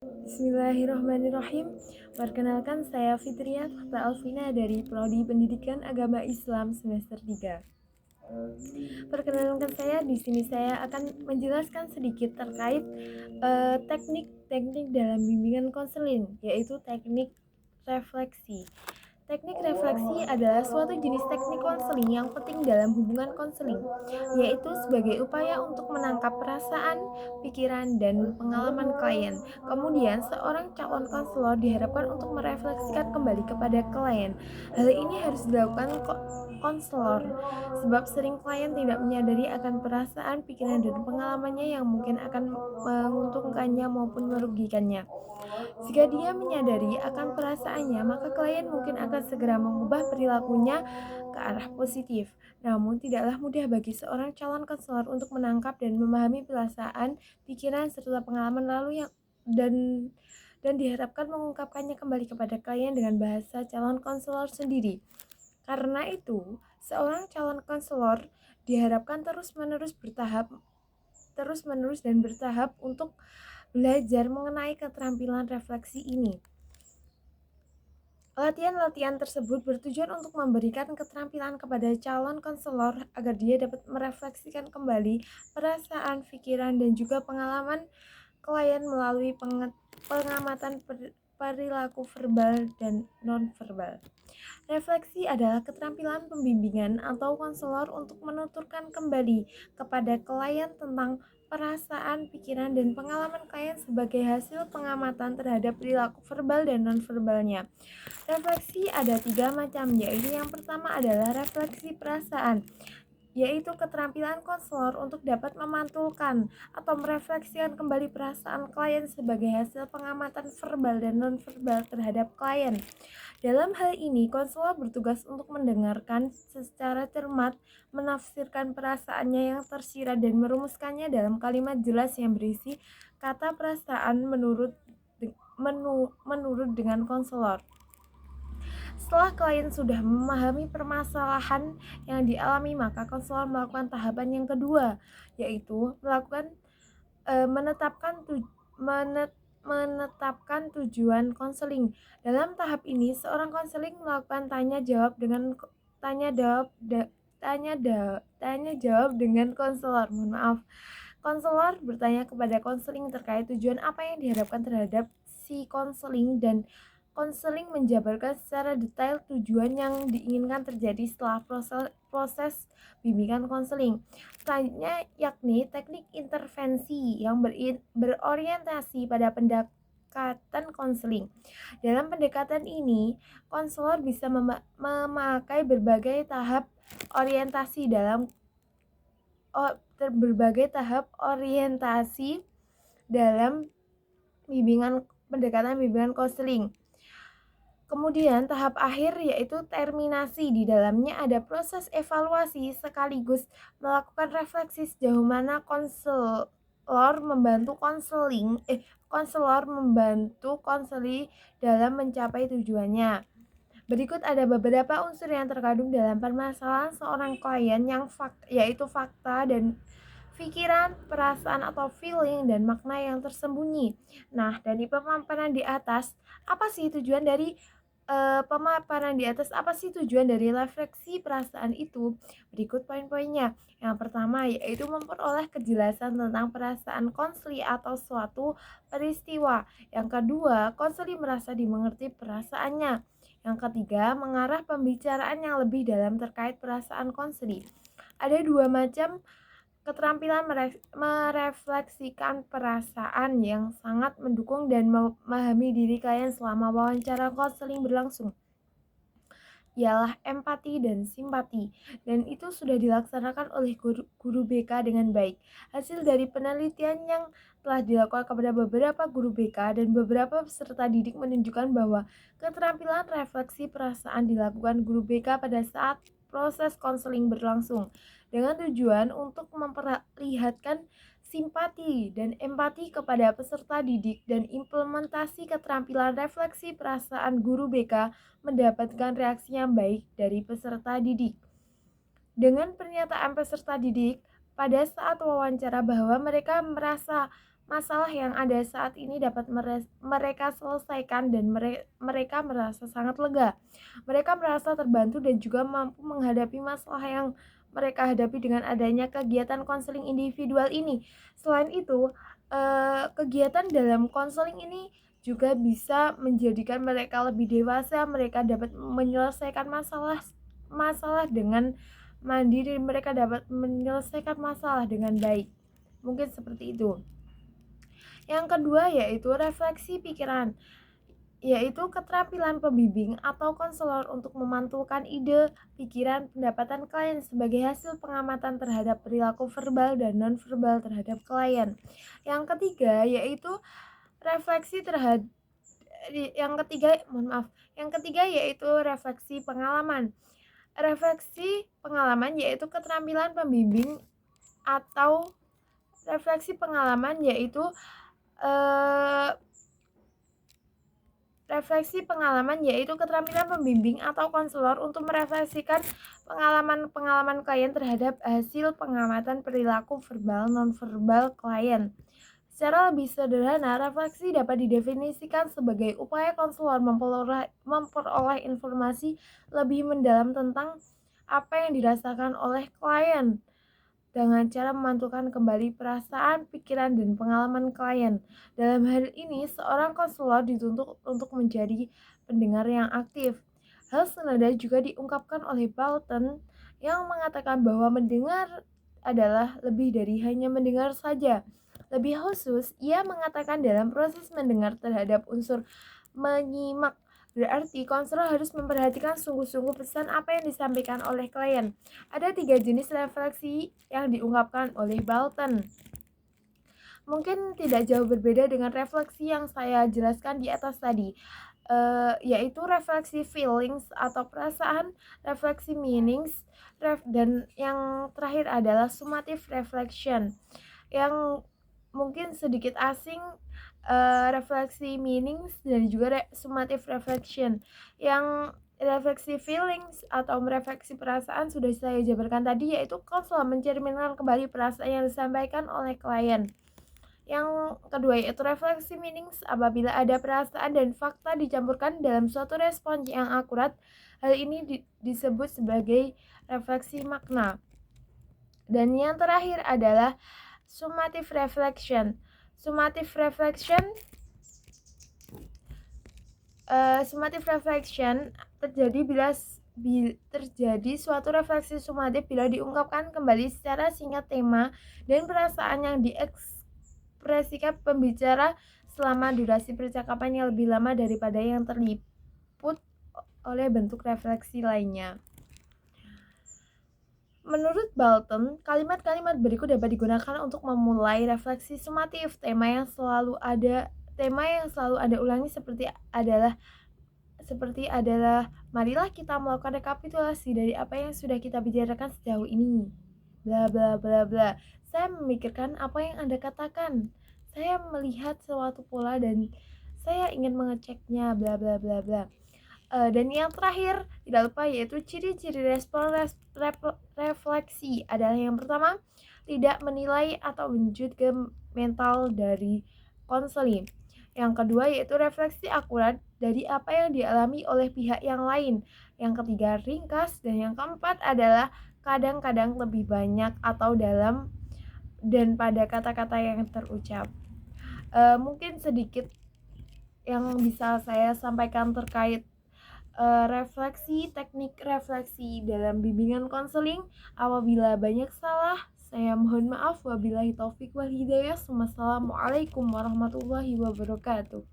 Bismillahirrahmanirrahim. Perkenalkan saya Fitria Fakta Alvina dari Prodi Pendidikan Agama Islam semester 3. Perkenalkan saya akan menjelaskan sedikit terkait teknik-teknik dalam bimbingan konseling, yaitu teknik refleksi. Teknik refleksi adalah suatu jenis teknik konseling yang penting dalam hubungan konseling, yaitu sebagai upaya untuk menangkap perasaan, pikiran, dan pengalaman klien. Kemudian, seorang calon konselor diharapkan untuk merefleksikan kembali kepada klien. Hal ini harus dilakukan konselor, sebab sering klien tidak menyadari akan perasaan, pikiran, dan pengalamannya yang mungkin akan menguntungkannya maupun merugikannya. Jika dia menyadari akan perasaannya, maka klien mungkin akan segera mengubah perilakunya ke arah positif. Namun, tidaklah mudah bagi seorang calon konselor untuk menangkap dan memahami perasaan, pikiran, serta pengalaman lalu dan diharapkan mengungkapkannya kembali kepada klien dengan bahasa calon konselor sendiri. Karena itu, seorang calon konselor diharapkan terus-menerus dan bertahap untuk belajar mengenai keterampilan refleksi ini. Latihan-latihan tersebut bertujuan untuk memberikan keterampilan kepada calon konselor agar dia dapat merefleksikan kembali perasaan, pikiran, dan juga pengalaman klien melalui pengamatan perilaku verbal dan non-verbal. Refleksi adalah keterampilan pembimbingan atau konselor untuk menuturkan kembali kepada klien tentang perasaan, pikiran, dan pengalaman klien sebagai hasil pengamatan terhadap perilaku verbal dan non-verbalnya. Refleksi ada 3 macam, yaitu yang pertama adalah refleksi perasaan, yaitu keterampilan konselor untuk dapat memantulkan atau merefleksikan kembali perasaan klien sebagai hasil pengamatan verbal dan non-verbal terhadap klien. Dalam hal ini, konselor bertugas untuk mendengarkan secara cermat, menafsirkan perasaannya yang tersirat dan merumuskannya dalam kalimat jelas yang berisi kata perasaan menurut dengan konselor. Setelah klien sudah memahami permasalahan yang dialami, maka konselor melakukan tahapan yang kedua, yaitu menetapkan tujuan konseling. Dalam tahap ini, seorang konseling melakukan tanya jawab dengan konselor. Konselor bertanya kepada konseling terkait tujuan apa yang diharapkan terhadap si konseling, dan konseling menjabarkan secara detail tujuan yang diinginkan terjadi setelah proses bimbingan konseling. Selanjutnya yakni teknik intervensi yang berorientasi pada pendekatan konseling. Dalam pendekatan ini, konselor bisa memakai berbagai tahap orientasi dalam pendekatan bimbingan konseling. Kemudian tahap akhir yaitu terminasi. Di dalamnya ada proses evaluasi sekaligus melakukan refleksi sejauh mana konselor membantu konseli dalam mencapai tujuannya. Berikut ada beberapa unsur yang terkandung dalam permasalahan seorang klien yaitu fakta dan pikiran, perasaan atau feeling, dan makna yang tersembunyi. Nah, dari pemaparan di atas, apa sih tujuan dari refleksi perasaan itu? Berikut poin-poinnya. Yang pertama yaitu memperoleh kejelasan tentang perasaan konseli atau suatu peristiwa. Yang kedua, konseli merasa dimengerti perasaannya. Yang ketiga, mengarah pembicaraan yang lebih dalam terkait perasaan konseli. Ada 2 macam keterampilan merefleksikan perasaan yang sangat mendukung dan memahami diri klien selama wawancara konseling berlangsung, ialah empati dan simpati, dan itu sudah dilaksanakan oleh guru BK dengan baik. Hasil dari penelitian yang telah dilakukan kepada beberapa guru BK dan beberapa peserta didik menunjukkan bahwa keterampilan refleksi perasaan dilakukan guru BK pada saat proses konseling berlangsung, dengan tujuan untuk memperlihatkan simpati dan empati kepada peserta didik, dan implementasi keterampilan refleksi perasaan guru BK mendapatkan reaksi yang baik dari peserta didik. Dengan pernyataan peserta didik pada saat wawancara bahwa mereka merasa masalah yang ada saat ini dapat mereka selesaikan dan mereka merasa sangat lega. Mereka merasa terbantu dan juga mampu menghadapi masalah yang mereka hadapi dengan adanya kegiatan konseling individual ini. Selain itu, kegiatan dalam konseling ini juga bisa menjadikan mereka lebih dewasa, mereka dapat menyelesaikan masalah dengan mandiri, mereka dapat menyelesaikan masalah dengan baik. Mungkin seperti itu. Yang kedua yaitu refleksi pikiran, yaitu keterampilan pembimbing atau konselor untuk memantulkan ide, pikiran, pendapatan klien sebagai hasil pengamatan terhadap perilaku verbal dan nonverbal terhadap klien. Yang ketiga yaitu refleksi terhadap yang ketiga yaitu refleksi pengalaman. Refleksi pengalaman yaitu keterampilan pembimbing atau refleksi pengalaman yaitu keterampilan pembimbing atau konselor untuk merefleksikan pengalaman klien terhadap hasil pengamatan perilaku verbal nonverbal klien. Secara lebih sederhana, refleksi dapat didefinisikan sebagai upaya konselor memperoleh informasi lebih mendalam tentang apa yang dirasakan oleh klien dengan cara memantulkan kembali perasaan, pikiran, dan pengalaman klien. Dalam hal ini, seorang konselor dituntut untuk menjadi pendengar yang aktif. Hal senada juga diungkapkan oleh Bolton yang mengatakan bahwa mendengar adalah lebih dari hanya mendengar saja. Lebih khusus, ia mengatakan dalam proses mendengar terhadap unsur menyimak. Berarti konselor harus memperhatikan sungguh-sungguh pesan apa yang disampaikan oleh klien. Ada 3 jenis refleksi yang diungkapkan oleh Bolton. Mungkin tidak jauh berbeda dengan refleksi yang saya jelaskan di atas tadi, yaitu refleksi feelings atau perasaan, refleksi meanings, dan yang terakhir adalah summative reflection. Yang mungkin sedikit asing, refleksi meanings dan juga summative reflection. Yang refleksi feelings atau merefleksi perasaan sudah saya jabarkan tadi, yaitu konselor mencerminkan kembali perasaan yang disampaikan oleh klien. Yang kedua yaitu refleksi meanings, apabila ada perasaan dan fakta dicampurkan dalam suatu respon yang akurat. Hal ini disebut sebagai refleksi makna. Dan yang terakhir adalah summative reflection. Summative reflection terjadi suatu refleksi sumatif bila diungkapkan kembali secara singkat tema dan perasaan yang diekspresikan pembicara selama durasi percakapan yang lebih lama daripada yang terliput oleh bentuk refleksi lainnya. Menurut Bolton, kalimat-kalimat berikut dapat digunakan untuk memulai refleksi sumatif. Tema yang selalu Anda ulangi seperti adalah marilah kita melakukan rekapitulasi dari apa yang sudah kita bicarakan sejauh ini. Bla bla bla bla. Saya memikirkan apa yang Anda katakan. Saya melihat suatu pola dan saya ingin mengeceknya, bla bla bla bla. Dan yang terakhir, tidak lupa yaitu ciri-ciri respon refleksi adalah yang pertama, tidak menilai atau menjudge ke mental dari konseling. Yang kedua yaitu refleksi akurat dari apa yang dialami oleh pihak yang lain. Yang ketiga ringkas, dan yang keempat adalah kadang-kadang lebih banyak atau dalam dan pada kata-kata yang terucap. Mungkin sedikit yang bisa saya sampaikan terkait teknik refleksi dalam bimbingan konseling. Apabila banyak salah, saya mohon maaf. Wabillahi taufik wal hidayah. Wassalamualaikum warahmatullahi wabarakatuh.